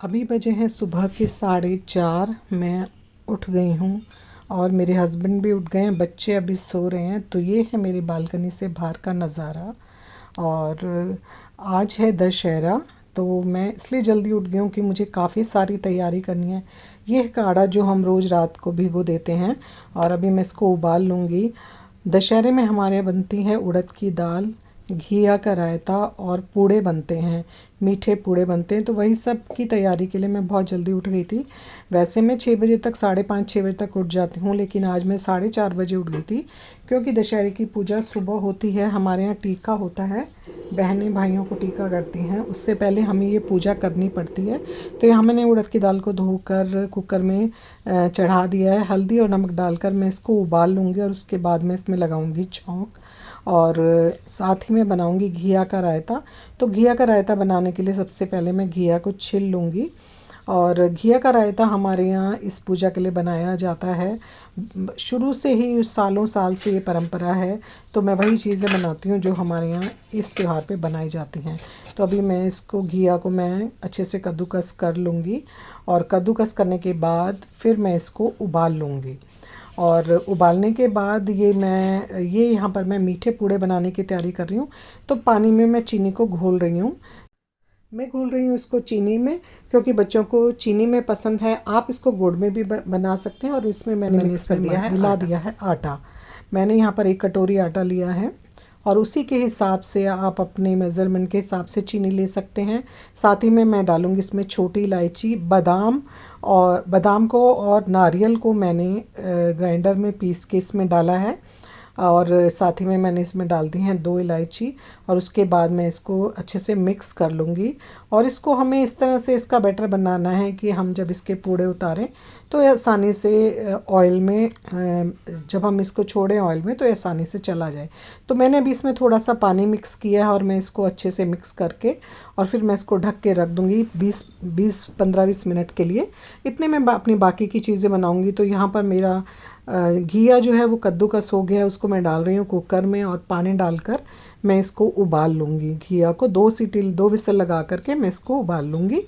अभी बजे हैं सुबह के 4:30। मैं उठ गई हूँ और मेरे हस्बैंड भी उठ गए हैं, बच्चे अभी सो रहे हैं। तो ये है मेरी बालकनी से बाहर का नज़ारा। और आज है दशहरा, तो मैं इसलिए जल्दी उठ गई हूँ कि मुझे काफ़ी सारी तैयारी करनी है। ये है काढ़ा जो हम रोज़ रात को भिगो देते हैं और अभी मैं इसको उबाल लूँगी। दशहरे में हमारे यहाँ बनती है उड़द की दाल, घिया का रायता और पूड़े बनते हैं, मीठे पूड़े बनते हैं। तो वही सब की तैयारी के लिए मैं बहुत जल्दी उठ गई थी। वैसे मैं 6 बजे तक, 5:30 6 बजे तक उठ जाती हूँ, लेकिन आज मैं 4:30 बजे उठ गई थी क्योंकि दशहरे की पूजा सुबह होती है। हमारे यहाँ टीका होता है, बहनें भाइयों को टीका करती हैं, उससे पहले हमें ये पूजा करनी पड़ती है। तो यहाँ मैंने उड़द की दाल को धोकर कुकर में चढ़ा दिया है। हल्दी और नमक डालकर मैं इसको उबाल लूँगी और उसके बाद मैं इसमें लगाऊँगी छौंक और साथ ही में बनाऊंगी घिया का रायता। तो घिया का रायता बनाने के लिए सबसे पहले मैं घिया को छील लूँगी। और घिया का रायता हमारे यहाँ इस पूजा के लिए बनाया जाता है, शुरू से ही सालों साल से ये परंपरा है। तो मैं वही चीज़ें बनाती हूँ जो हमारे यहाँ इस त्यौहार पे बनाई जाती हैं। तो अभी मैं इसको घिया को मैं अच्छे से कद्दूकस कर लूँगी और कद्दूकस करने के बाद फिर मैं इसको उबाल लूँगी। और उबालने के बाद ये यहाँ पर मैं मीठे पूड़े बनाने की तैयारी कर रही हूँ। तो पानी में मैं चीनी को घोल रही हूँ। मैं घोल रही हूँ इसको चीनी में क्योंकि बच्चों को चीनी में पसंद है। आप इसको गुड़ में भी बना सकते हैं। और इसमें मैंने मिक्स कर दिया है, मिला दिया है आटा। मैंने यहाँ पर 1 कटोरी आटा लिया है और उसी के हिसाब से आप अपने मेज़रमेंट के हिसाब से चीनी ले सकते हैं। साथ ही में मैं डालूँगी इसमें छोटी इलायची, बादाम को और नारियल को मैंने ग्राइंडर में पीस के इसमें डाला है। और साथ ही में मैंने इसमें डाल दी हैं 2 इलायची। और उसके बाद मैं इसको अच्छे से मिक्स कर लूँगी। और इसको हमें इस तरह से इसका बैटर बनाना है कि हम जब इसके पूड़े उतारें तो आसानी से ऑयल में, जब हम इसको छोड़ें ऑयल में तो आसानी से चला जाए। तो मैंने अभी इसमें थोड़ा सा पानी मिक्स किया है और मैं इसको अच्छे से मिक्स करके और फिर मैं इसको ढक के रख दूँगी 15-20 मिनट के लिए। इतने में अपनी बाकी की चीज़ें बनाऊँगी। तो यहाँ पर मेरा घिया जो है वो कद्दूकस हो गया है, उसको मैं डाल रही हूँ कुकर में और पानी डालकर मैं इसको उबाल लूँगी। घिया को 2 विसल लगा करके मैं इसको उबाल लूँगी।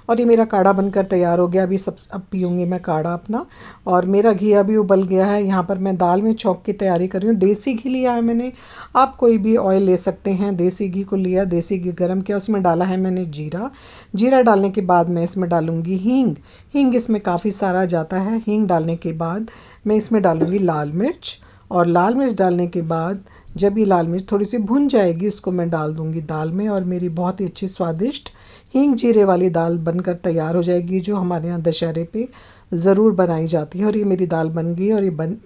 और ये मेरा काढ़ा बनकर तैयार हो गया। अभी अब पीऊँगी मैं काढ़ा अपना। और मेरा घिया भी उबल गया है। यहाँ पर मैं दाल में छौंक की तैयारी कर रही हूँ। देसी घी लिया है मैंने, आप कोई भी ऑयल ले सकते हैं। देसी घी को लिया, देसी घी गर्म किया, उसमें डाला है मैंने जीरा डालने के बाद मैं इसमें डालूँगी हींग इसमें काफ़ी सारा जाता है। हींग डालने के बाद मैं इसमें डालूँगी लाल मिर्च। और लाल मिर्च डालने के बाद जब ये लाल मिर्च थोड़ी सी भुन जाएगी उसको मैं डाल दूँगी दाल में। और मेरी बहुत ही अच्छी स्वादिष्ट हींग जीरे वाली दाल बनकर तैयार हो जाएगी, जो हमारे यहाँ दशहरे पे ज़रूर बनाई जाती है। और ये मेरी दाल बन गई और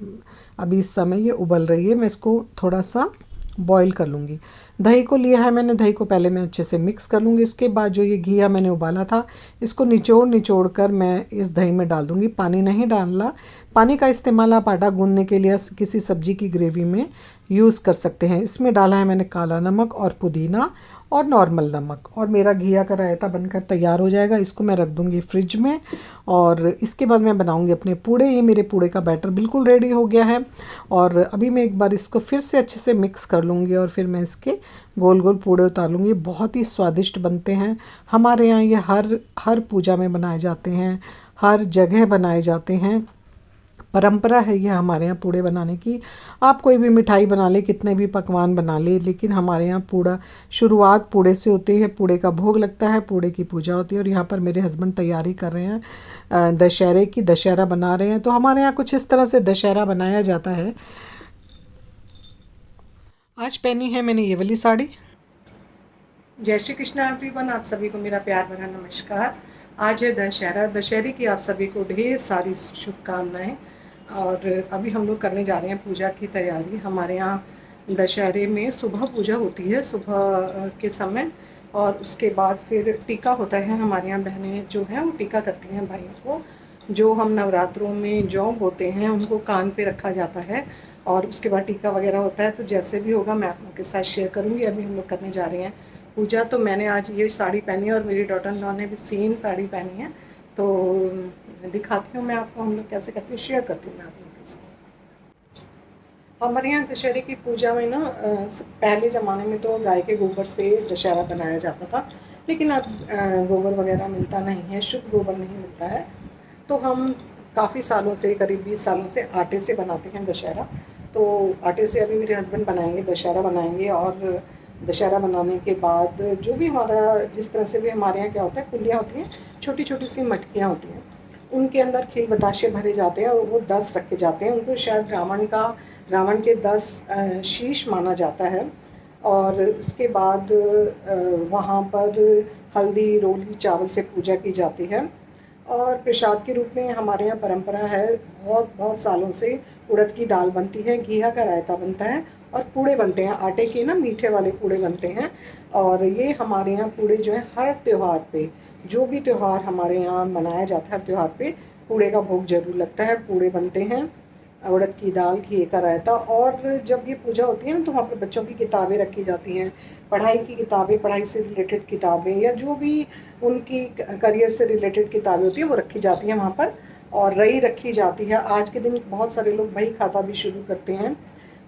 अभी इस समय ये उबल रही है। मैं इसको थोड़ा सा बॉईल कर लूँगी। दही को लिया है मैंने, दही को पहले मैं अच्छे से मिक्स कर लूँगी। उसके बाद जो ये घिया मैंने उबाला था इसको निचोड़ कर मैं इस दही में डाल दूँगी। पानी नहीं डालना। पानी का इस्तेमाल आप आटा गूँधने के लिए किसी सब्जी की ग्रेवी में यूज़ कर सकते हैं। इसमें डाला है मैंने काला नमक और पुदीना और नॉर्मल नमक। और मेरा घिया का रायता बनकर तैयार हो जाएगा। इसको मैं रख दूँगी फ्रिज में। और इसके बाद मैं बनाऊँगी अपने पूड़े। ये मेरे पूड़े का बैटर बिल्कुल रेडी हो गया है। और अभी मैं एक बार इसको फिर से अच्छे से मिक्स कर लूँगी और फिर मैं इसके गोल गोल पूड़े उतार लूँगी। बहुत ही स्वादिष्ट बनते हैं। हमारे यहाँ ये हर पूजा में बनाए जाते हैं, हर जगह बनाए जाते हैं। परंपरा है ये हमारे यहाँ पूड़े बनाने की। आप कोई भी मिठाई बना ले, कितने भी पकवान बना ले, लेकिन हमारे यहाँ शुरुआत पूड़े से होती है। पूड़े का भोग लगता है, पूड़े की पूजा होती है। और यहाँ पर मेरे हस्बैंड तैयारी कर रहे हैं दशहरे की, दशहरा बना रहे हैं। तो हमारे यहाँ कुछ इस तरह से दशहरा बनाया जाता है। आज पहनी है मैंने ये वाली साड़ी। जय श्री कृष्णा एवरीवन, आप सभी को मेरा प्यार भरा नमस्कार। आज है दशहरा। दशहरे की आप सभी को ढेर सारी शुभकामनाएं। और अभी हम लोग करने जा रहे हैं पूजा की तैयारी। हमारे यहाँ दशहरे में सुबह पूजा होती है, सुबह के समय। और उसके बाद फिर टीका होता है। हमारे यहाँ बहनें जो हैं वो टीका करती हैं भाइयों को। जो हम नवरात्रों में जॉब होते हैं उनको कान पे रखा जाता है और उसके बाद टीका वगैरह होता है। तो जैसे भी होगा मैं आप लोग के साथ शेयर करूँगी। अभी हम लोग करने जा रहे हैं पूजा। तो मैंने आज ये साड़ी पहनी है और मेरी डॉटर इन लॉ ने भी सेम साड़ी पहनी है। तो दिखाती हूँ मैं आपको हम लोग कैसे करते हैं, शेयर करती हूँ मैं आप लोगों के साथ। हमारे यहाँ दशहरे की पूजा में ना पहले ज़माने में तो गाय के गोबर से दशहरा बनाया जाता था। लेकिन अब गोबर वगैरह मिलता नहीं है, शुद्ध गोबर नहीं मिलता है, तो हम काफ़ी सालों से, करीब 20 सालों से आटे से बनाते हैं दशहरा। तो आटे से अभी मेरे हस्बैंड बनाएंगे, दशहरा बनाएंगे। और दशहरा बनाने के बाद जो भी हमारा, जिस तरह से भी हमारे यहाँ क्या होता है, कुल्लियाँ होती हैं, छोटी छोटी सी मटकियाँ होती हैं, उनके अंदर खील बताशे भरे जाते हैं और वो 10 रखे जाते हैं। उनको शायद रावण के 10 शीश माना जाता है। और उसके बाद वहाँ पर हल्दी, रोली, चावल से पूजा की जाती है। और प्रसाद के रूप में हमारे यहाँ परंपरा है, बहुत बहुत सालों से उड़द की दाल बनती है, घिया का रायता बनता है और पूड़े बनते हैं, आटे के ना मीठे वाले पूड़े बनते हैं। और ये हमारे यहाँ पूड़े जो है हर त्यौहार पे, जो भी त्यौहार हमारे यहाँ मनाया जाता है, हर त्यौहार पे पूड़े का भोग जरूर लगता है, पूड़े बनते हैं, उड़द की दाल, घी का रायता। और जब ये पूजा होती है ना, तो वहाँ पर बच्चों की किताबें रखी जाती हैं, पढ़ाई की किताबें, पढ़ाई से रिलेटेड किताबें, या जो भी उनकी करियर से रिलेटेड किताबें होती हैं वो रखी जाती हैं वहाँ पर। और रई रखी जाती है। आज के दिन बहुत सारे लोग बही खाता भी शुरू करते हैं।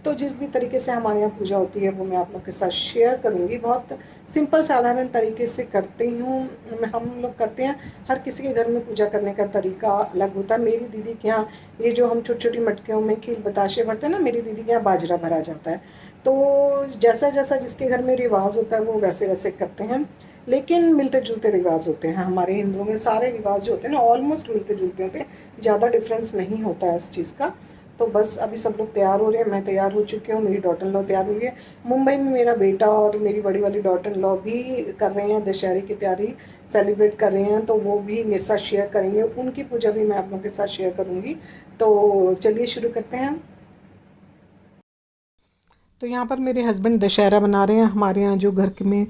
तो जिस भी तरीके से हमारे यहाँ पूजा होती है वो मैं आप लोग के साथ शेयर करूँगी। बहुत सिंपल साधारण तरीके से करती हूँ, हम लोग करते हैं। हर किसी के घर में पूजा करने का तरीका अलग होता है। मेरी दीदी के यहाँ ये जो हम छोटी छोटी मटकियों में खील बताशे भरते हैं ना, मेरी दीदी के यहाँ बाजरा भरा जाता है। तो जैसा जैसा जिसके घर में रिवाज होता है वो वैसे वैसे करते हैं, लेकिन मिलते जुलते रिवाज होते हैं। हमारे हिंदुओं में सारे रिवाज जो होते हैं ना ऑलमोस्ट मिलते जुलते होते हैं, ज़्यादा डिफरेंस नहीं होता है इस चीज़ का। तो बस अभी सब लोग तैयार हो रहे हैं, मैं तैयार हो चुकी हूँ, मेरी डॉटर इन लॉ तैयार हुई है। मुंबई में मेरा बेटा और मेरी बड़ी वाली डॉटर इन लॉ भी कर रहे हैं, दशहरे की तैयारी सेलिब्रेट कर रहे हैं, तो वो भी मेरे साथ शेयर करेंगे। उनकी पूजा भी मैं आप लोगों के साथ शेयर करूँगी। तो चलिए शुरू करते हैं। तो यहाँ पर मेरे हस्बैंड दशहरा बना रहे हैं। हमारे यहाँ जो घर में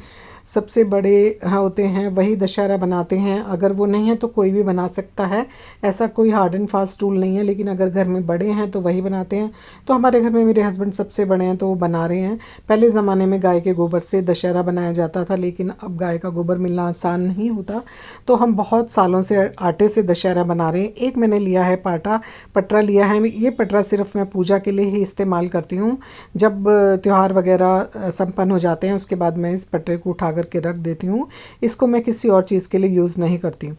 सबसे बड़े होते हैं वही दशहरा बनाते हैं, अगर वो नहीं है तो कोई भी बना सकता है, ऐसा कोई हार्ड एंड फास्ट रूल नहीं है। लेकिन अगर घर में बड़े हैं तो वही बनाते हैं। तो हमारे घर में मेरे हस्बैंड सबसे बड़े हैं तो वो बना रहे हैं। पहले ज़माने में गाय के गोबर से दशहरा बनाया जाता था, लेकिन अब गाय का गोबर मिलना आसान नहीं होता, तो हम बहुत सालों से आटे से दशहरा बना रहे हैं। एक मैंने लिया है पटरा लिया है। ये पटरा सिर्फ मैं पूजा के लिए ही इस्तेमाल करती हूँ। जब त्यौहार वगैरह संपन्न हो जाते हैं उसके बाद मैं इस पटरे को उठा करके रख देती हूँ। इसको मैं किसी और चीज़ के लिए यूज़ नहीं करती।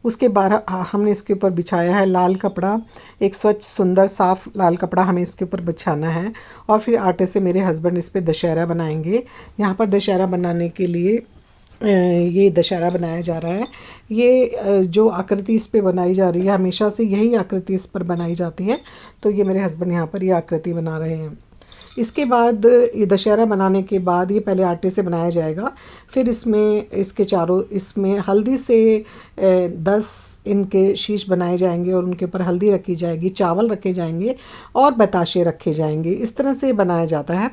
उसके बाद हमने इसके ऊपर बिछाया है लाल कपड़ा, एक स्वच्छ सुंदर साफ लाल कपड़ा हमें इसके ऊपर बिछाना है। और फिर आटे से मेरे हस्बैंड इस पर दशहरा बनाएंगे। यहाँ पर दशहरा बनाने के लिए ये दशहरा बनाया जा रहा है। ये जो आकृति इस पे बनाई जा रही है, हमेशा से यही आकृति इस पर बनाई जाती है। तो ये मेरे हस्बैंड यहाँ पर ये आकृति बना रहे हैं। इसके बाद ये दशहरा बनाने के बाद ये पहले आटे से बनाया जाएगा, फिर इसमें इसके चारों इसमें हल्दी से 10 इनके शीश बनाए जाएंगे और उनके ऊपर हल्दी रखी जाएगी, चावल रखे जाएंगे और बताशे रखे जाएंगे। इस तरह से बनाया जाता है।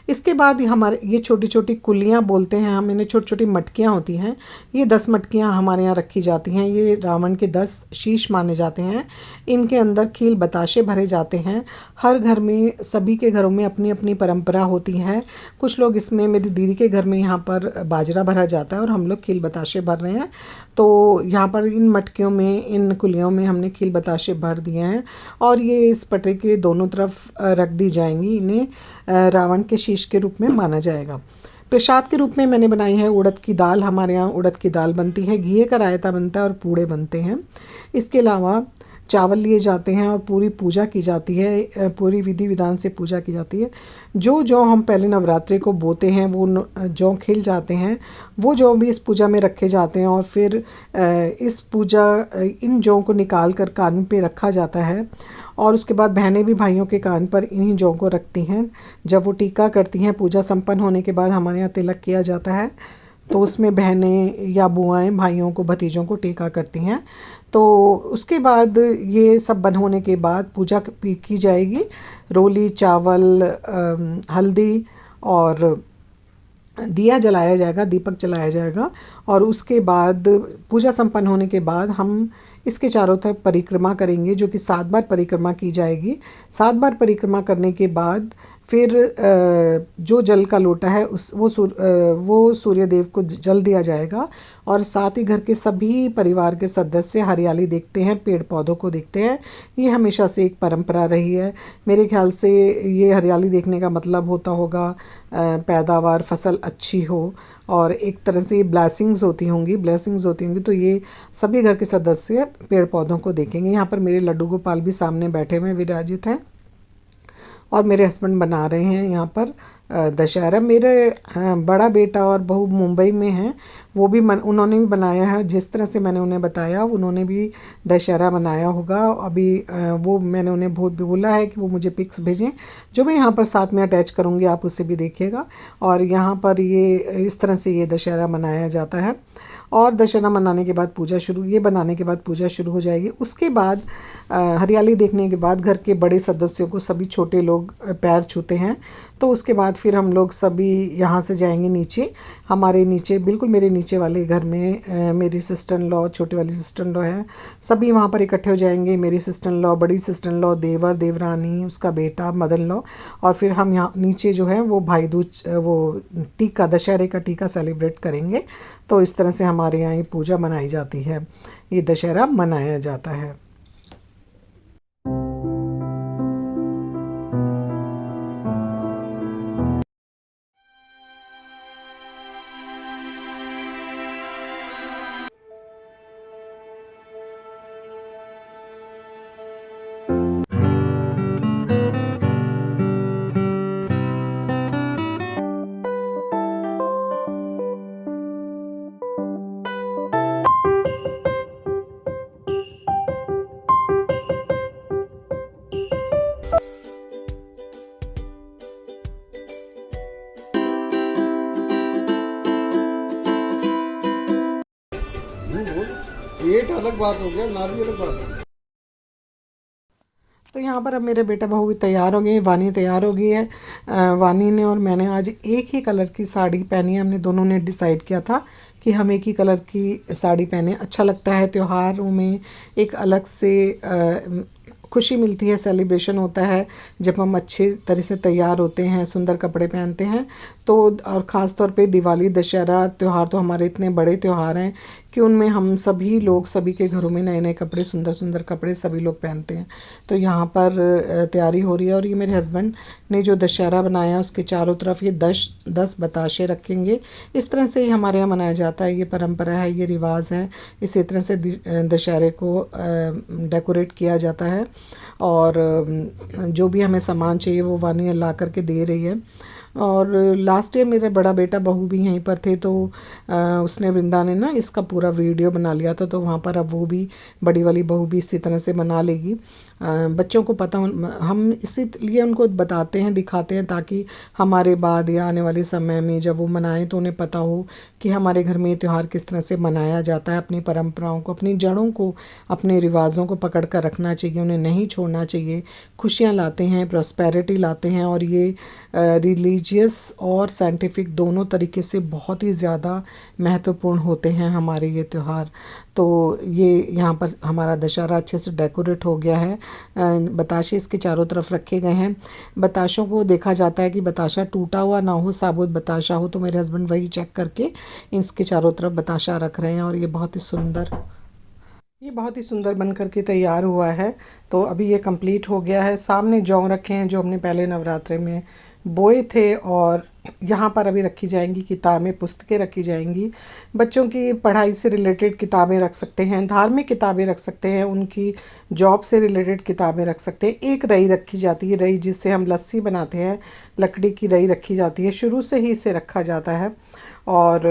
इसके बाद हमारे ये छोटी छोटी कुल्लियाँ बोलते हैं हम इन्हें, छोटी छोटी मटकियाँ होती हैं। ये 10 मटकियाँ हमारे यहाँ रखी जाती हैं। ये रावण के 10 शीश माने जाते हैं। इनके अंदर खील बताशे भरे जाते हैं। हर घर में, सभी के घरों में अपनी अपनी परंपरा होती है। कुछ लोग इसमें, मेरी दीदी के घर में यहाँ पर बाजरा भरा जाता है और हम लोग खील बताशे भर रहे हैं। तो यहाँ पर इन मटकियों में, इन कुल्लियों में हमने खील बताशे भर दिए हैं और ये इस पटरे के दोनों तरफ रख दी जाएंगी। इन्हें रावण के शीश के रूप में माना जाएगा। प्रसाद के रूप में मैंने बनाई है उड़द की दाल। हमारे यहाँ उड़द की दाल बनती है, घी का रायता बनता है और पूड़े बनते हैं। इसके अलावा चावल लिए जाते हैं और पूरी पूजा की जाती है, पूरी विधि विधान से पूजा की जाती है। जो हम पहले नवरात्रि को बोते हैं वो जौ खिल जाते हैं, वो जौ भी इस पूजा में रखे जाते हैं। और फिर इन जौ को निकाल कर कान पे रखा जाता है और उसके बाद बहनें भी भाइयों के कान पर इन्हीं जौ को रखती हैं। जब वो टीका करती हैं, पूजा संपन्न होने के बाद हमारे यहाँ तिलक किया जाता है, तो उसमें बहनें या बुआएं भाइयों को, भतीजों को टीका करती हैं। तो उसके बाद ये सब बन होने के बाद पूजा की जाएगी। रोली, चावल, हल्दी और दिया जलाया जाएगा, दीपक जलाया जाएगा। और उसके बाद पूजा संपन्न होने के बाद हम इसके चारों तरफ परिक्रमा करेंगे, जो कि 7 बार परिक्रमा की जाएगी। 7 बार परिक्रमा करने के बाद फिर जो जल का लोटा है वो सूर्य देव को जल दिया जाएगा। और साथ ही घर के सभी परिवार के सदस्य हरियाली देखते हैं, पेड़ पौधों को देखते हैं। ये हमेशा से एक परंपरा रही है। मेरे ख्याल से ये हरियाली देखने का मतलब होता होगा पैदावार, फसल अच्छी हो, और एक तरह से ये ब्लेसिंग्स होती होंगी। तो ये सभी घर के सदस्य पेड़ पौधों को देखेंगे। यहाँ पर मेरे लड्डू गोपाल भी सामने बैठे हुए विराजित हैं, और मेरे हस्बैंड बना रहे हैं यहाँ पर दशहरा। मेरे बड़ा बेटा और बहू मुंबई में हैं, वो भी उन्होंने भी बनाया है जिस तरह से मैंने उन्हें बताया, उन्होंने भी दशहरा बनाया होगा। अभी वो मैंने उन्हें बोला है कि वो मुझे पिक्स भेजें, जो मैं यहाँ पर साथ में अटैच करूँगी, आप उसे भी देखिएगा। और यहाँ पर ये इस तरह से ये दशहरा मनाया जाता है। और दशहरा मनाने के बाद बनाने के बाद पूजा शुरू हो जाएगी। उसके बाद हरियाली देखने के बाद घर के बड़े सदस्यों को सभी छोटे लोग पैर छूते हैं। तो उसके बाद फिर हम लोग सभी यहाँ से जाएंगे नीचे। हमारे नीचे, बिल्कुल मेरे नीचे वाले घर में मेरी सिस्टर इन लॉ, छोटी वाली सिस्टर इन लॉ है, सभी वहाँ पर इकट्ठे हो जाएंगे। मेरी सिस्टर इन लॉ, बड़ी सिस्टर इन लॉ, देवर देवरानी, उसका बेटा, मदर इन लॉ। और फिर हम यहाँ नीचे जो है वो भाई दूज, वो टीका, दशहरे का टीका सेलिब्रेट करेंगे। तो इस तरह से हमारे यहाँ ये पूजा मनाई जाती है, ये दशहरा मनाया जाता है। पेट अलग बात हो गया, नारी अलग बात हो गया। तो यहाँ पर अब मेरे बेटा बहू भी तैयार हो गए, वानी तैयार हो गई है। वानी ने और मैंने आज एक ही कलर की साड़ी पहनी है। हमने दोनों ने डिसाइड किया था कि हम एक ही कलर की साड़ी पहने, अच्छा लगता है। त्योहारों में एक अलग से खुशी मिलती है, सेलिब्रेशन होता है जब हम अच्छे तरह से तैयार होते हैं, सुंदर कपड़े पहनते हैं। तो और ख़ास तौर पे दिवाली, दशहरा त्यौहार तो हमारे इतने बड़े त्यौहार हैं कि उनमें हम सभी लोग, सभी के घरों में नए नए कपड़े, सुंदर सुंदर कपड़े सभी लोग पहनते हैं। तो यहाँ पर तैयारी हो रही है। और ये मेरे हस्बैंड ने जो दशहरा बनाया, उसके चारों तरफ ये 10 बताशे रखेंगे। इस तरह से हमारे यहाँ मनाया जाता है, ये परंपरा है, ये रिवाज है। इसी तरह से दशहरे को डेकोरेट किया जाता है। और जो भी हमें सामान चाहिए वो वानी ला करके दे रही है। और लास्ट ईयर मेरा बड़ा बेटा बहू भी यहीं पर थे, तो उसने, वृंदा ने ना इसका पूरा वीडियो बना लिया था। तो वहाँ पर अब वो भी, बड़ी वाली बहू भी इसी तरह से बना लेगी। बच्चों को पता, हम इसीलिए उनको बताते हैं, दिखाते हैं, ताकि हमारे बाद या आने वाले समय में जब वो मनाएं तो उन्हें पता हो कि हमारे घर में ये त्यौहार किस तरह से मनाया जाता है। अपनी परंपराओं को, अपनी जड़ों को, अपने रिवाजों को पकड़ कर रखना चाहिए, उन्हें नहीं छोड़ना चाहिए। खुशियाँ लाते हैं, प्रॉस्पेरिटी लाते हैं, और ये रिलीजियस और साइंटिफिक दोनों तरीके से बहुत ही ज़्यादा महत्वपूर्ण होते हैं हमारे ये त्यौहार। तो ये यहाँ पर हमारा दशहरा अच्छे से डेकोरेट हो गया है। बताशे इसके चारों तरफ रखे गए हैं। बताशों को देखा जाता है कि बताशा टूटा हुआ ना हो, साबुत बताशा हो। तो मेरे हस्बैंड वही चेक करके इसके चारों तरफ बताशा रख रहे हैं। और ये बहुत ही सुंदर बन करके तैयार हुआ है। तो अभी ये कंप्लीट हो गया है। सामने जौ रखे हैं जो हमने पहले नवरात्रे में बोए थे। और यहाँ पर अभी रखी जाएंगी किताबें, पुस्तकें रखी जाएंगी। बच्चों की पढ़ाई से रिलेटेड किताबें रख सकते हैं, धार्मिक किताबें रख सकते हैं, उनकी जॉब से रिलेटेड किताबें रख सकते हैं। एक रई रखी जाती है, रई जिससे हम लस्सी बनाते हैं, लकड़ी की रई रखी जाती है, शुरू से ही इसे रखा जाता है। और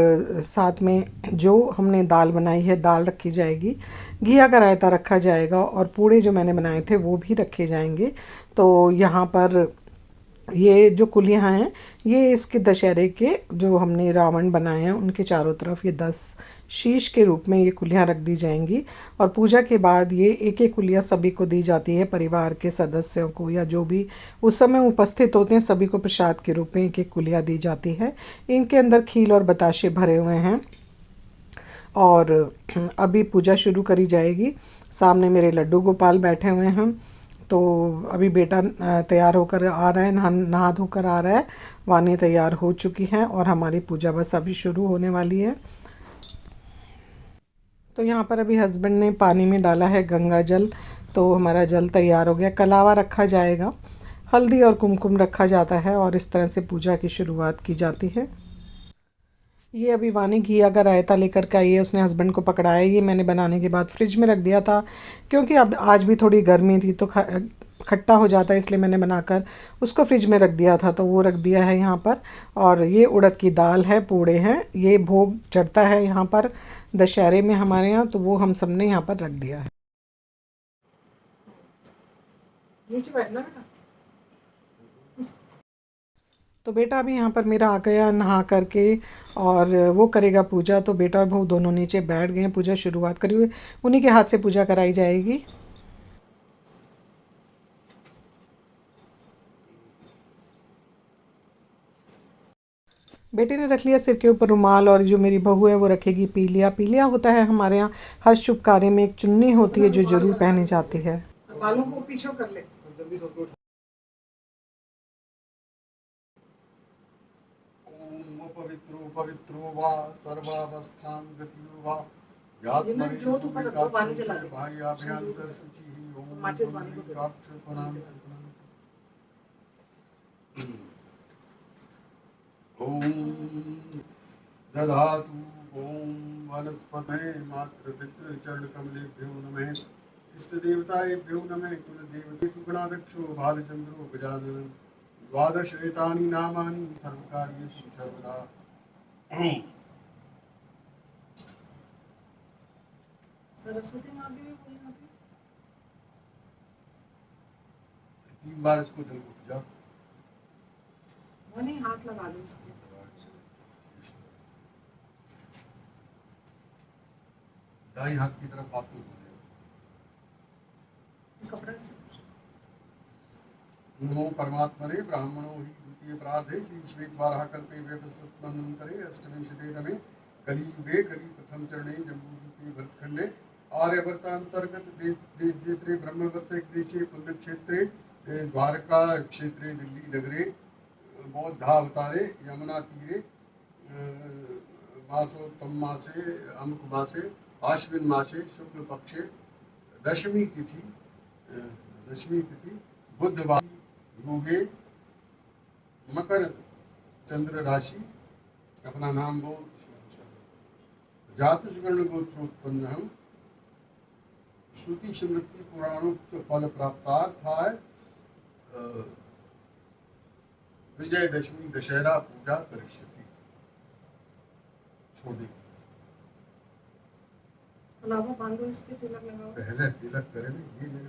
साथ में जो हमने दाल बनाई है, दाल रखी जाएगी, घिया का रायता रखा जाएगा, और पूड़े जो मैंने बनाए थे वो भी रखे जाएंगे। तो यहाँ पर ये जो कुलियाँ हैं, ये इसके दशहरे के जो हमने रावण बनाए हैं उनके चारों तरफ ये 10 शीश के रूप में ये कुलियाँ रख दी जाएंगी। और पूजा के बाद ये एक एक कुलियाँ सभी को दी जाती है, परिवार के सदस्यों को या जो भी उस समय उपस्थित होते हैं, सभी को प्रसाद के रूप में एक एक कुलियाँ दी जाती है। इनके अंदर खील और बताशे भरे हुए हैं। और अभी पूजा शुरू करी जाएगी। सामने मेरे लड्डू गोपाल बैठे हुए हैं, तो अभी बेटा तैयार होकर आ रहा है, नहा धोकर आ रहा है। वानी तैयार हो चुकी है और हमारी पूजा बस अभी शुरू होने वाली है। तो यहाँ पर अभी हस्बैंड ने पानी में डाला है गंगा जल, तो हमारा जल तैयार हो गया। कलावा रखा जाएगा, हल्दी और कुमकुम रखा जाता है और इस तरह से पूजा की शुरुआत की जाती है। ये अभी वानी घिया का रायता लेकर के आई है, उसने हस्बैंड को पकड़ाया। ये मैंने बनाने के बाद फ्रिज में रख दिया था, क्योंकि अब आज भी थोड़ी गर्मी थी तो खट्टा हो जाता है, इसलिए मैंने बनाकर उसको फ्रिज में रख दिया था। तो वो रख दिया है यहाँ पर। और ये उड़द की दाल है, पूड़े हैं, ये भोग चढ़ता है यहाँ पर दशहरे में हमारे यहाँ, तो वो हम सब ने यहाँ पर रख दिया है। नीचे बैठना बेटा। तो बेटा अभी यहाँ पर मेरा आ गया नहा करके और वो करेगा पूजा। तो बेटा और बहू दोनों नीचे बैठ गए हैं, पूजा शुरुआत करी हुई, उन्हीं के हाथ से पूजा कराई जाएगी। बेटे ने रख लिया सिर के ऊपर रुमाल और जो मेरी बहू है वो रखेगी पीलिया। पीलिया होता है हमारे यहाँ हर शुभ कार्य में एक चुन्नी होती है जो जरूर पहनी जाती है। बालों को पीछे कर ले। ओम पवित्रो पवित्रो वा सर्वावस्थां गतिर् वा जिन्हें जो तू कर वो वाणी चला दे। भाई अभ्यंतर शुचि ओम माचिस वाणी को दे। प्रणाम। ओम दधातु ओम वनस्पतये मातृ पितृ चरण कमलेभ्यो नमः। इष्ट देवताभ्यो नमः। कुल देवते गणाध्यक्षो भालचंद्रो गजानन। द्वादश एतानि नामानि सर्वकार्येषु सर्वदा। सरस्वती माँ भी बोलना थी। 3 बार इसको जल को पूजा। वो नहीं, हाथ लगा दो इसके। दाई हाथ की तरफ हाथ को बोले। कपड़ा से नमो परमात्मने ब्राह्मणो हि द्वितीय प्रार्धे श्री श्वेतवाराह कल्पे वैवस्वतमन्वन्तरे अष्टविंशते तमे कलियुगे कलि प्रथम चरणे जम्बूद्वीपे भरतखंडे आर्यवर्तांतर्गत देश क्षेत्रे ब्रह्मवर्त देशे पुण्यक्षेत्रे द्वारका क्षेत्रे दिल्ली नगरे बौद्धावतारे यमुना तीरे मासोत्तम मासे अमुक मासे आश्विन मासे शुक्ल पक्षे दशमी तिथि बुधवार योगे मकर चंद्र राशि अपना नाम बोल जातुषगण गोत्रोत्पन्न हम श्रुति स्मृति पुराणोक्त फल प्राप्तार्थाय विजयदशमी दशहरा पूजा करिष्यसि। छोड़ दे। अलावा बांधो इसके, तिलक लगाओ। पहले तिलक करे ना, ये नहीं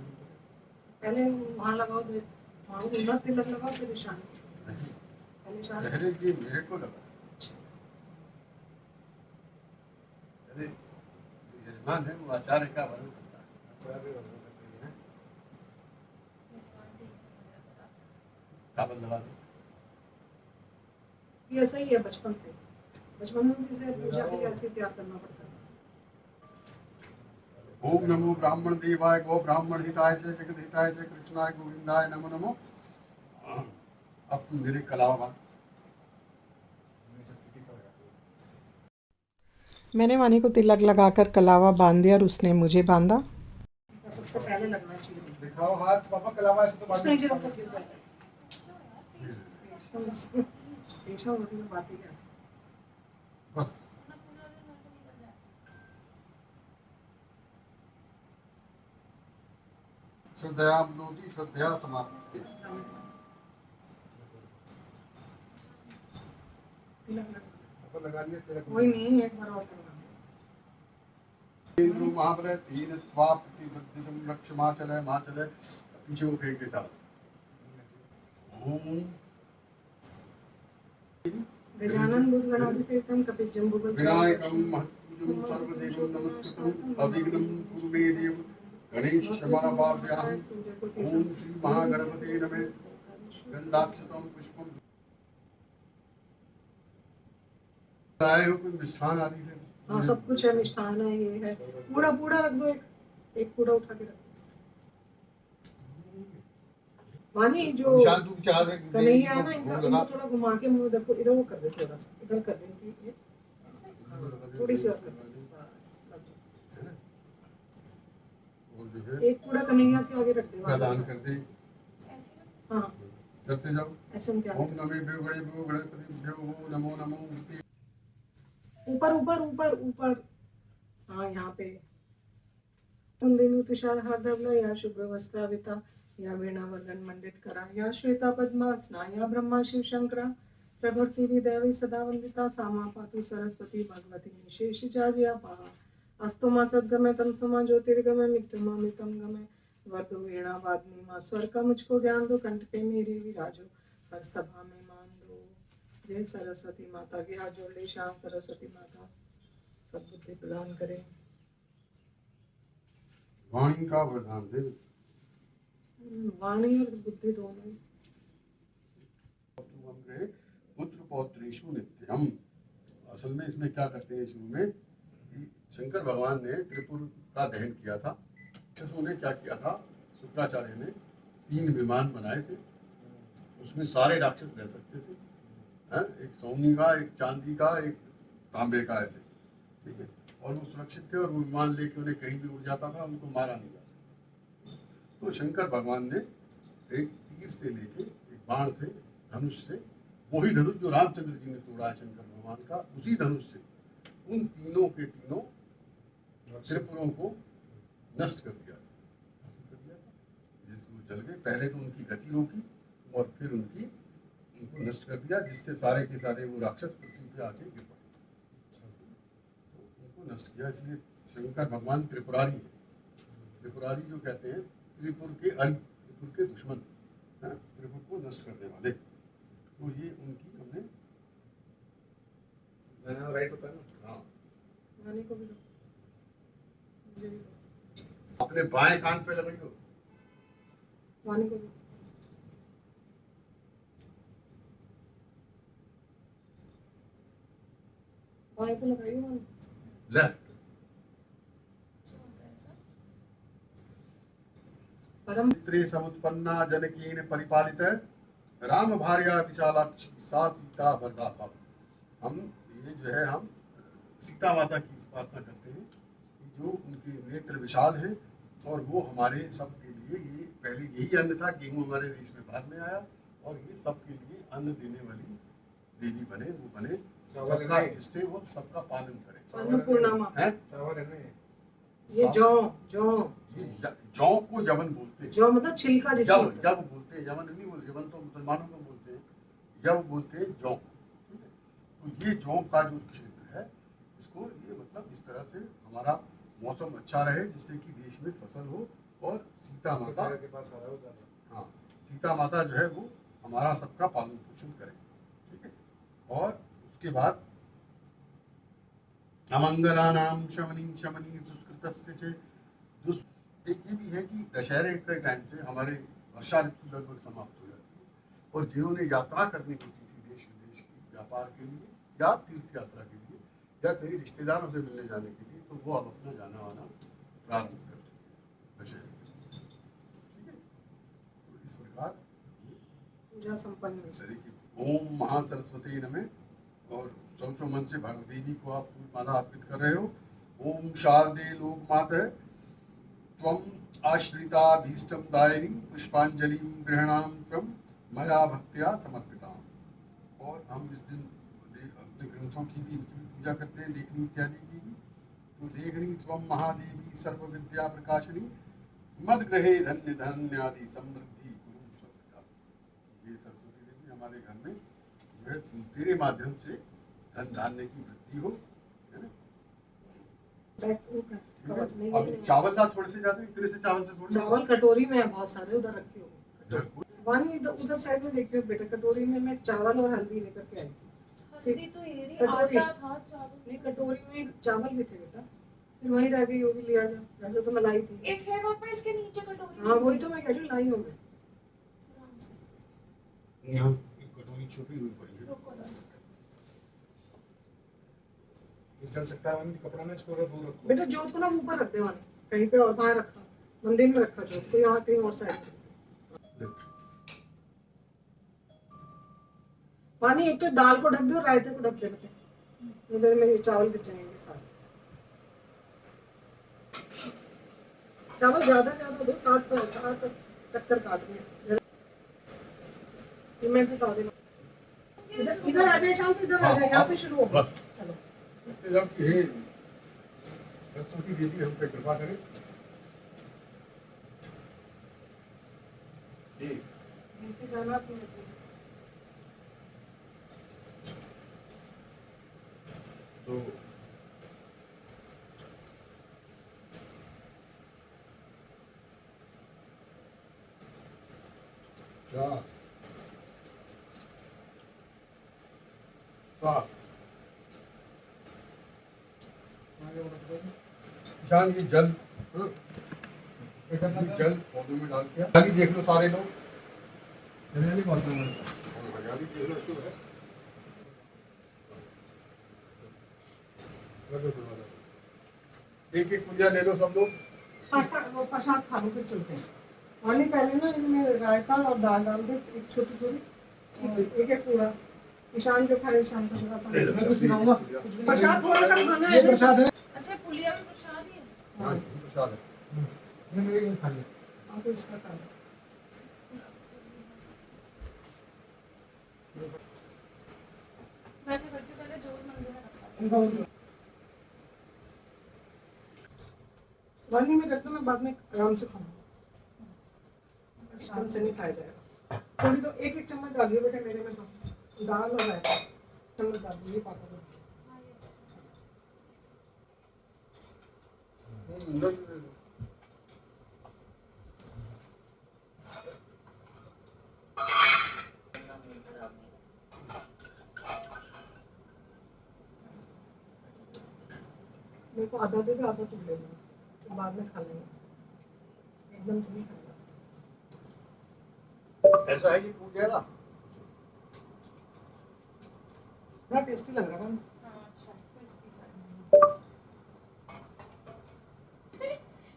पहले वहाँ लगाओ, वहाँ उधर तिलक लगाओ, फिर ईशान पहले ये मेरे को लगा। अरे यजमान है वो आचार्य का वर्णन करता है। आचार्य वर्णन करते हैं। चावल दबा दो। ये ऐसा ही है बचपन में किसे पूजा के लिए ऐसे तैयार करना पड़ता है। ओम नमो ब्राह्मण देवाय गो ब्राह्मण हिताय च जगत हिताय च कृष्णाय गोविंदाय नमो नमो। अब तुम मेरे कलावा। मैंने वानी को तिलक लगाकर कलावा बांध दिया और उसने मुझे बांधा। सबसे पहले लगना चाहिए। दिखाओ हाथ पापा कलावा ऐसे तो बांध नहीं जरूरत होती है। पेशा होती है बात ही क्या। बस श्रद्धयावनोति श्रद्धया समाप्ति। तिलक लगा लिया तिलक। कोई नहीं, एक बार और लगा। हिंदू महाबले तीन स्वाप प्रतिबद्धितम रक्षमाचल माचल पीछे को फेंक देता। ओम गजानन भूतगणाधिसेवितं कपिजम्बूफलं विनायकं महत्पूजं सर्वदेवं नमस्कृतं अविघ्नं कुरु मे देव गणेश शमनभाव्याहम्। ओम श्री महागणपते नमः। गंधाक्षतं पुष्पं लाए हो कोई मिष्ठान आदि से? हाँ सब कुछ है, मिष्ठान है, ये है। पूरा रख दो, एक पूरा उठा के रख दो। वानी जो विशाल तू भी चला दे कन्हैया है ना, देवी को इनका भोग लगा। इनको थोड़ा घुमा के मुंह इधर को, इधर वो कर दे, थोड़ा सा इधर कर दे इनकी ये, थोड़ी सी और कर दे, बस बस। है ना? और जो है एक पूरा कन्हैया के आगे रख दे का दान कर दे। हाँ करते जाओ। ऐसे उनके ओम आगे, नमे भ्यो गणपतिभ्यो नमो नमो मूर्ति। ऊपर ऊपर ऊपर ऊपर, हाँ यहाँ पे। कुंदिनी तुषार हार्दवला या शुभ्र वस्त्राविता या वीणावर्धन मंडित करा या श्वेता पद्मासना या ब्रह्मा शिव शंकरा प्रभृति देवी सदा वंदिता सामा पातु सरस्वती भगवती निशेषजाज्या पाहा अस्तु मा सद्गमे तमसो मा ज्योतिर्गमे मृत्युमा मृतम गमे वर्धो वीणा वादनी मा स्वर का मुझको ज्ञान दो, कंठ पे मेरे विराजो हर सभा में मान दो। जय सरस्वती माता की हाथ जोड़ ले, श्याम सरस्वती माता सद्बुद्धि प्रदान करे। वाणी का वरदान दे। वाणी और बुद्धि दोनों ही। पुत्र पौत्रेषु नित्यम। असल में इसमें क्या करते हैं शुरू में कि शंकर भगवान ने त्रिपुर का दहन किया था। राक्षसों ने क्या किया था, शुक्राचार्य ने 3 विमान बनाए थे, उसमें सारे राक्षस रह सकते थे। एक सोने का, एक चांदी का, एक तांबे का, ऐसे, ठीक है। और वो सुरक्षित थे और वो विमान लेके उन्हें कहीं भी उड़ जाता था, उनको मारा नहीं जा सकता। तो शंकर भगवान ने एक तीर से लेके, एक बाण से, धनुष से, वही धनुष जो रामचंद्र जी ने तोड़ा है शंकर भगवान का, उसी धनुष से उन तीनों के तीनों त्रिपुरों को नष्ट कर दिया था। जिससे वो जल गए। पहले तो उनकी गति रोकी और फिर उनको नष्ट कर दिया, जिससे सारे के सारे वो राक्षस पृथ्वी पे आके गिर पड़े, उनको नष्ट किया। इसलिए शंकर भगवान त्रिपुरारी है। त्रिपुरारी जो कहते हैं, त्रिपुर के अरि, त्रिपुर के दुश्मन, त्रिपुर को नष्ट करने वाले। तो ये उनकी हमने राइट होता है ना। हाँ, वाणी को भी दो, मुझे भी दो। अपने बाएं कान पे लगाई हो। वाणी को दो। बाएं पे लगाइए वाणी। लेफ्ट। परम चित्रे समुत्पन्ना जनकेन परिपालित राम भार्या विशालाक्षी सा सीता वरदा भव। हम ये जो है, हम सीता माता की उपासना करते हैं, जो उनके नेत्र विशाल हैं और वो हमारे सब के लिए, ये पहले यही अन्न था, गेहूं हमारे देश में बाद में आया, और ये सबके लिए अन्न देने वाली देवी बने, वो बने सबका, जिससे वो सबका पालन करें। अन्नपूर्णा है चावल है ना ये जौ, जौ, ये जौ को यवन बोलते हैं। जौ मतलब छिलका जिसको जब जब बोलते हैं, यवन नहीं बोलते, यवन तो मुसलमानों को बोलते हैं, जब बोलते हैं जौ, ठीक है। तो ये जौ का जो क्षेत्र है, इसको ये मतलब इस तरह से हमारा मौसम अच्छा रहे, जिससे कि देश में फसल हो और सीता माता के पास आ रहा हो जाता। हाँ, सीता माता जो है वो हमारा सबका पालन पोषण करे, ठीक है। और उसके बाद अमंगलानाम शमनी शमनी दुष्कृतस्य च दुष्। एक ये भी है कि दशहरे के टाइम से हमारे वर्षा ऋतु लगभग समाप्त हो जाती है, और जिन्होंने यात्रा करनी होती थी देश विदेश की, व्यापार के लिए या तीर्थ यात्रा के लिए या कहीं रिश्तेदारों से मिलने जाने के लिए, तो वो अब अपना जाना आना प्रारंभ कर देते हैं दशहरे, ठीक है। तो इस प्रकार पूजा संपन्न है। शरीर की ओम महासरस्वती नमः, और सोचो मन से भगवती देवी को आप फूल माला अर्पित कर रहे हो। ओम शारदे लोक मातः त्वम आश्रिता भीष्टम दायिनी पुष्पांजलि गृहणाम त्वम मया भक्त्या समर्पिताम। और हम इस दिन अपने ग्रंथों की भी, इनकी भी पूजा करते हैं, लेखनी इत्यादि की भी। तो लेखनी त्वम महादेवी सर्व विद्या प्रकाशिनी मद ग्रहे धन्य धन्यादि समृद्धि गुरु स्वच्छता। ये सरस्वती देवी हमारे घर में जो है, तेरे माध्यम से धन धान्य की वृद्धि हो, है ना। अब चावल था थोड़े से ज्यादा, इतने से चावल से थोड़े, चावल कटोरी में है बहुत सारे, उधर रखे हो। वानी उधर साइड में देखियो बेटा, कटोरी में मैं चावल और हल्दी लेकर के आई थी। हल्दी तो ये रही, कटोरी आटा था, चावल नहीं, कटोरी में चावल भी थे बेटा, फिर वहीं रह गई होगी, लिया जा। वैसे तो मैं लाई थी। एक है पापा इसके नीचे कटोरी। हाँ वही तो मैं कह रही हूँ, लाई हूँ मैं। आराम से यहाँ एक कटोरी छुपी हुई पड़ी है। रुको ना। ये चल सकता है वहीं, कपड़ा ना इसको दूर रखो। बेटा जोत को ना ऊपर रख दे वानी, कहीं पे और, वहाँ रखा मंदिर में रखा जोत को, यहाँ कहीं और साइड। पानी एक तो दाल को ढक दो, रायते को ढक दे बेटे, उधर में ये चावल बिछ जाएंगे सारे। चावल ज्यादा ज्यादा दो, 7 चक्कर काट दिए। मैं बता देना, इधर इधर आ जाए शाम को, इधर आ जाए, यहाँ से शुरू हो। बस चलो जब कि हे सरस्वती देवी हम पे कृपा करें। ठीक इनके जाना तो चार सात। किसान ये जल, हाँ, ये जल पौधों में डाल के हरियाली देख लो सारे लोग, हरियाली पौधों में, हरियाली देखना शुरू है। एक एक पुलिया ले लो सब लोग। प्रसाद खा लो, फिर चलते हैं। पानी पहले ना इनमें रायता और दाल डाल दे, एक छोटी थोड़ी, एक एक पूरा। ईशान जो खाए, ईशान का थोड़ा सा प्रसाद, थोड़ा सा खाना है। प्रसाद है। अच्छा पुलिया भी प्रसाद ही है। हाँ प्रसाद है। मैंने एक खा लिया। हाँ तो इसका खा लो। वैसे करके पहले जोर मंदिर में रखा है। इनको वाली में रख दो, मैं बाद में आराम से खाऊंगा, शाम से नहीं खाया जाएगा। थोड़ी तो एक एक चम्मच डालिए बेटे मेरे में, तो दाल और रायता चम्मच डाल दीजिए पापा को। मेरे को आधा दे दो, आधा तुम ले लो, तो बाद में खा लेंगे, एकदम से नहीं खाना। ऐसा है कि टूट जाएगा। बड़ा टेस्टी लग रहा है। हाँ अच्छा, crispy सा है।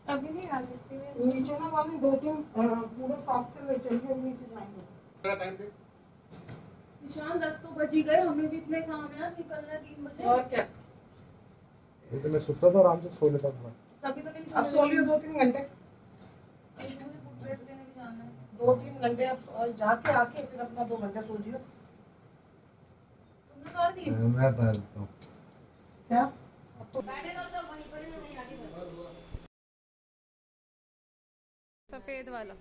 अभी नहीं डाल सकते हैं। नीचे ना वाले 2-3 पूरे साथ से ले चलिए, नीचे जाएंगे। थोड़ा टाइम दे। ईशान 10 तो बज ही गए, हमें भी इतने काम है, आज निकलना है 3 बजे। और क्या, ये तो मैं सोता था, आराम से सो लेता था। तभी तो नहीं अब सो लियो 2-3 घंटे, मुझे फुट ब्रेड देने भी जाना है। 2-3 घंटे अब जाके आके फिर अपना 2 घंटे सो जियो। तुमने कर दी? मैं डालता हूँ। क्या अब तो सफेद वाला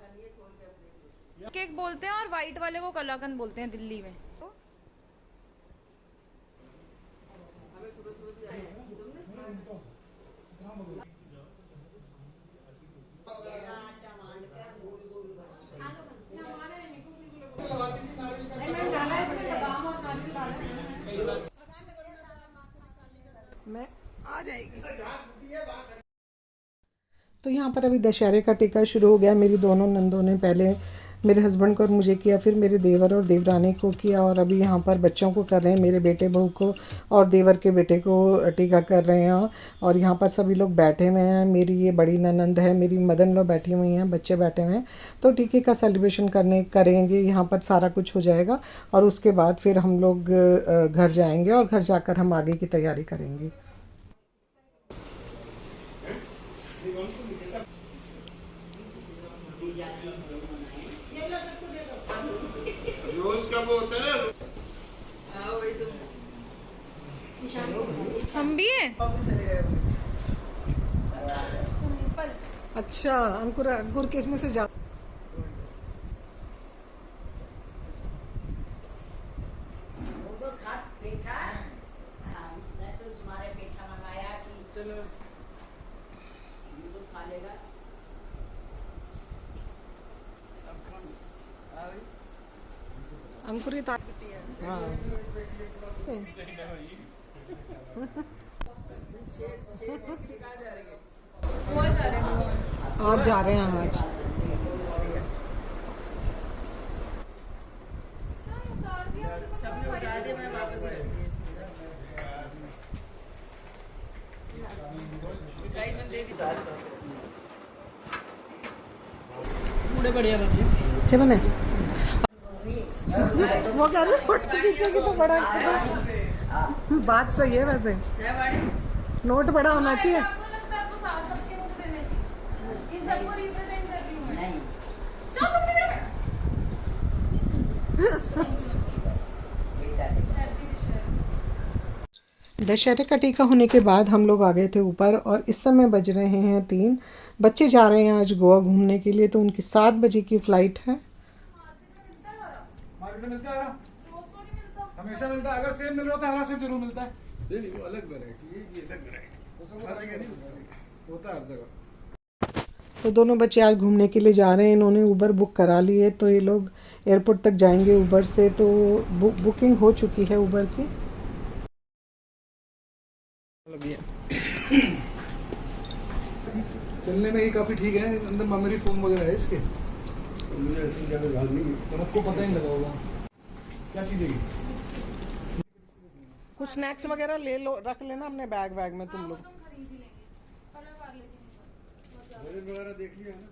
केक बोलते हैं और व्हाइट वाले को कलाकंद बोलते हैं दिल्ली में। मैं आ जाएगी। तो यहाँ पर अभी दशहरे का टीका शुरू हो गया। मेरी दोनों नंदों ने पहले मेरे हस्बैंड को और मुझे किया, फिर मेरे देवर और देवरानी को किया, और अभी यहाँ पर बच्चों को कर रहे हैं, मेरे बेटे बहू को और देवर के बेटे को टीका कर रहे हैं। और यहाँ पर सभी लोग बैठे हुए हैं। मेरी ये बड़ी ननंद है, मेरी मदर इन लॉ बैठी हुई हैं, बच्चे बैठे हुए हैं। तो टीके का सेलिब्रेशन करेंगे, यहाँ पर सारा कुछ हो जाएगा और उसके बाद फिर हम लोग घर जाएंगे और घर जाकर हम आगे की तैयारी करेंगे। हम भी हैं। अच्छा, अंकुर अंकुर किस में से जा अंकुर हाँ आज जा रहे हैं आज। अच्छे बने। वो कह रहे फोटो खींचेगी तो बड़ा बात सही है वैसे, नोट बड़ा होना चाहिए। आपको लगता है आपको सबके मुझे देने चाहिए? इन सबको रिप्रेजेंट कर रही हूं मैं। सब अपने मेरे में। दशहरे का टीका होने के बाद हम लोग आ गए थे ऊपर और इस समय बज रहे हैं 3। बच्चे जा रहे हैं आज गोवा घूमने के लिए, तो उनकी 7 बजे की फ़्लाइट है। मार्केट में मिलता है, हमेशा मिलता है। अगर सेम मिल रहा था हमारा सेम जरूर मिलता है। नहीं वो अलग वैरायटी है, ये अलग वैरायटी हर जगह नहीं होता है हर जगह। तो दोनों बच्चे आज घूमने के लिए जा रहे हैं। इन्होंने उबर बुक करा ली है, तो ये लोग एयरपोर्ट तक जाएंगे उबर से। तो बुकिंग हो चुकी है उबर की। चलने में ये काफी ठीक है, अंदर मेमोरी फोम वगैरह है इसके, मुझे ऐसी ज़्यादा ध्यान नहीं है। और आपको पता ही नहीं लगा होगा क्या चीज़ है ये। कुछ स्नैक्स वगैरह ले लो, रख लेना अपने बैग में तुम लोग। खरीद ही लेंगे। कलर पार्ले जी बजट वगैरह देख लिया ना।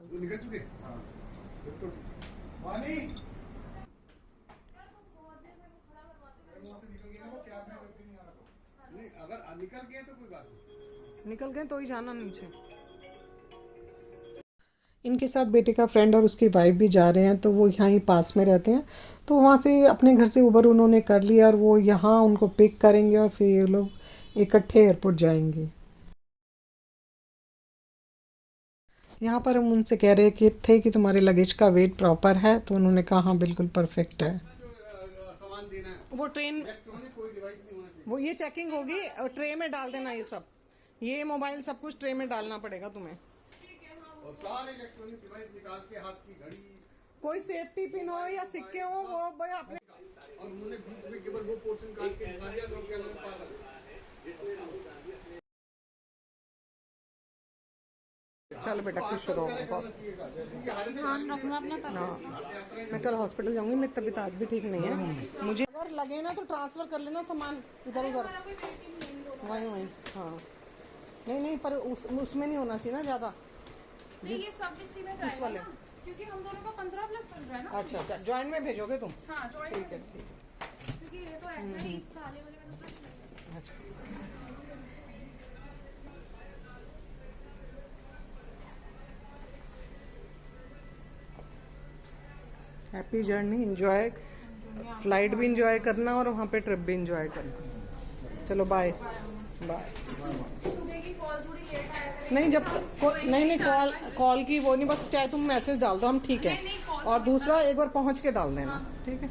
वो निकल चुके? हाँ। तो वानी नहीं, अगर निकल गए तो कोई बात नहीं। निकल गए तो ही जाना नीचे। इनके साथ बेटे का फ्रेंड और उसकी वाइफ भी जा रहे हैं, तो वो यहाँ ही पास में रहते हैं। तो वहाँ से अपने घर से उबर उन्होंने कर लिया और वो यहाँ उनको पिक करेंगे और फिर ये लोग इकट्ठे एयरपोर्ट जाएंगे। यहाँ पर हम उनसे कह रहे कि तुम्हारे लगेज का वेट प्रॉपर है, तो उन्होंने कहा हाँ बिल्कुल परफेक्ट है। सामान देना है, वो ट्रेन, इलेक्ट्रॉनिक कोई डिवाइस नहीं होना चाहिए। वो ये चेकिंग होगी और ट्रे में डाल देना ये सब, ये मोबाइल सब कुछ ट्रे में डालना पड़ेगा तुम्हें। और सारे इलेक्ट्रॉनिक डिवाइस निकाल के, हाथ की घड़ी, कोई सेफ्टी पिन हो या सिक्के हो वो भाई अपने। और उन्होंने बीच में केवल वो पोर्शन काट के दिखा दिया, लोग क्या लोग पागल। चल बेटा खुश रहो। ध्यान रखना अपना तब। हाँ मैं कल हॉस्पिटल जाऊंगी, मेरी तबीयत आज भी ठीक नहीं है। मुझे अगर लगे ना तो ट्रांसफर कर लेना सामान इधर उधर, वहीं। हाँ नहीं पर उसमें नहीं होना चाहिए ना ज़्यादा। नहीं ये सब इसी में जाएगा ना, क्योंकि हम दोनों का 15+ चल रहा है ना। अच्छा जॉइंट में भेजोगे तुम? हाँ जॉइंट ठीक है। क्योंकि ये तो ऐसा ही इस काले वाले में तो कुछ नहीं है। अच्छा हैप्पी जर्नी, इंजॉय, फ्लाइट भी इंजॉय करना और वहाँ पे ट्रिप भी इंजॉय करना। चलो बाय बाय। सुबह की कॉल थोड़ी लेट आया करेगी। नहीं जब नहीं कॉल की वो नहीं, बस चाहे तुम मैसेज डाल दो हम ठीक है। नहीं, call और दूसरा एक बार पहुँच के डाल देना, ठीक है।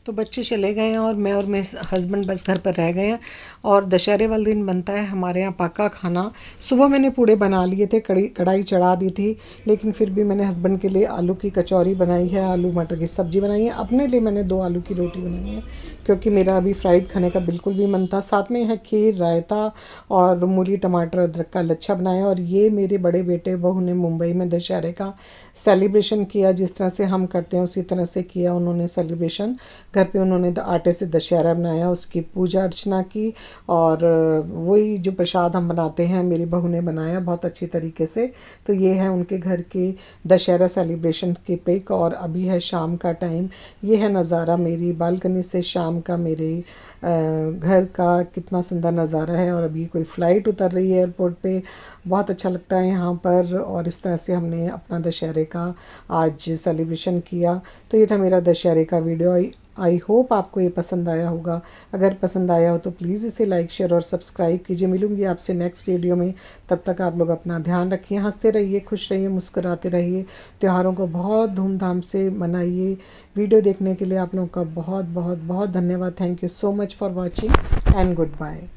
तो बच्चे चले गए हैं और मैं और मेरे हस्बैंड बस घर पर रह गए हैं। और दशहरे वाले दिन बनता है हमारे यहाँ पक्का खाना। सुबह मैंने पूड़े बना लिए थे, कढ़ाई चढ़ा दी थी, लेकिन फिर भी मैंने हस्बैंड के लिए आलू की कचौरी बनाई है, आलू मटर की सब्ज़ी बनाई है। अपने लिए मैंने 2 आलू की रोटी बनाई है, क्योंकि मेरा अभी फ्राइड खाने का बिल्कुल भी मन था। साथ में है खीर, रायता और मूली टमाटर अदरक का लच्छा बनाया। और ये मेरे बड़े बेटे बहू ने मुंबई में दशहरे का सेलिब्रेशन किया, जिस तरह से हम करते हैं उसी तरह से किया उन्होंने सेलिब्रेशन। घर पे उन्होंने आटे से दशहरा बनाया, उसकी पूजा अर्चना की और वही जो प्रसाद हम बनाते हैं मेरी बहू ने बनाया बहुत अच्छी तरीके से। तो ये है उनके घर के दशहरा सेलिब्रेशन की पिक। और अभी है शाम का टाइम। ये है नज़ारा मेरी बालकनी से शाम का, मेरे घर का कितना सुंदर नज़ारा है। और अभी कोई फ़्लाइट उतर रही है एयरपोर्ट पे, बहुत अच्छा लगता है यहाँ पर। और इस तरह से हमने अपना दशहरे का आज सेलिब्रेशन किया। तो ये था मेरा दशहरे का वीडियो। आई होप आपको ये पसंद आया होगा। अगर पसंद आया हो तो प्लीज़ इसे लाइक शेयर और सब्सक्राइब कीजिए। मिलूंगी आपसे नेक्स्ट वीडियो में, तब तक आप लोग अपना ध्यान रखिए, हंसते रहिए, खुश रहिए, मुस्कुराते रहिए। त्योहारों को बहुत धूमधाम से मनाइए। वीडियो देखने के लिए आप लोगों का बहुत बहुत बहुत धन्यवाद। Thank you so much for watching and good bye.